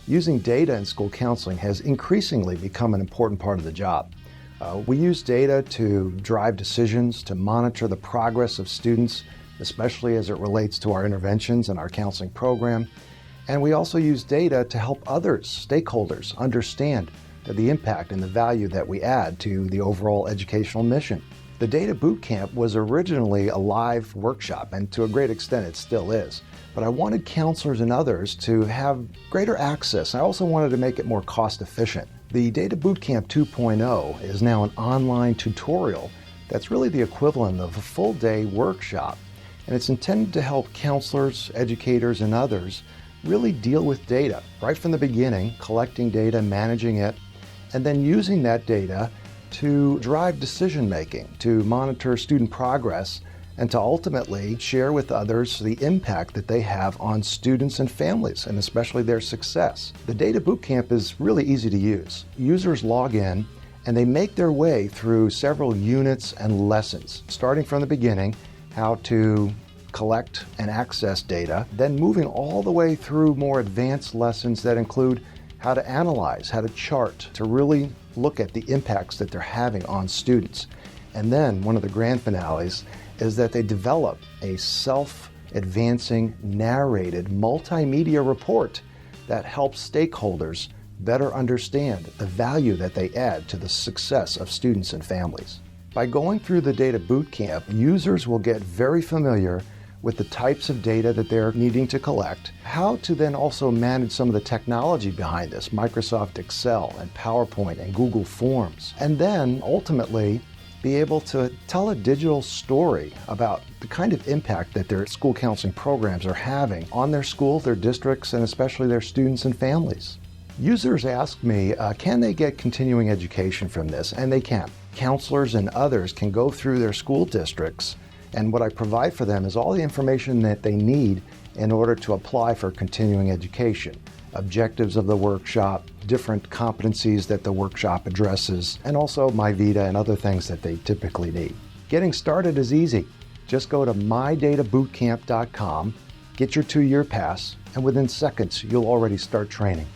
Using data in school counseling has increasingly become an important part of the job. We use data to drive decisions, to monitor the progress of students, especially as it relates to our interventions and our counseling program. And we also use data to help others, stakeholders, understand the impact and the value that we add to the overall educational mission. The Data Bootcamp was originally a live workshop, and to a great extent it still is. But I wanted counselors and others to have greater access. I also wanted to make it more cost efficient. The Data Bootcamp 2.0 is now an online tutorial that's really the equivalent of a full day workshop. And it's intended to help counselors, educators, and others really deal with data right from the beginning, collecting data, managing it, and then using that data to drive decision making, to monitor student progress, and to ultimately share with others the impact that they have on students and families, and especially their success. The Data Bootcamp is really easy to use. Users log in and they make their way through several units and lessons, starting from the beginning, how to collect and access data, then moving all the way through more advanced lessons that include how to analyze, how to chart, to really look at the impacts that they're having on students. And then one of the grand finales is that they develop a self-advancing, narrated multimedia report that helps stakeholders better understand the value that they add to the success of students and families. By going through the Data Bootcamp, users will get very familiar with the types of data that they're needing to collect, how to then also manage some of the technology behind this, Microsoft Excel and PowerPoint and Google Forms, and then ultimately be able to tell a digital story about the kind of impact that their school counseling programs are having on their school, their districts, and especially their students and families. Users ask me, can they get continuing education from this? And they can. Counselors and others can go through their school districts, and what I provide for them is all the information that they need in order to apply for continuing education. Objectives of the workshop, different competencies that the workshop addresses, and also MyVita and other things that they typically need. Getting started is easy. Just go to mydatabootcamp.com, get your 2-year pass, and within seconds you'll already start training.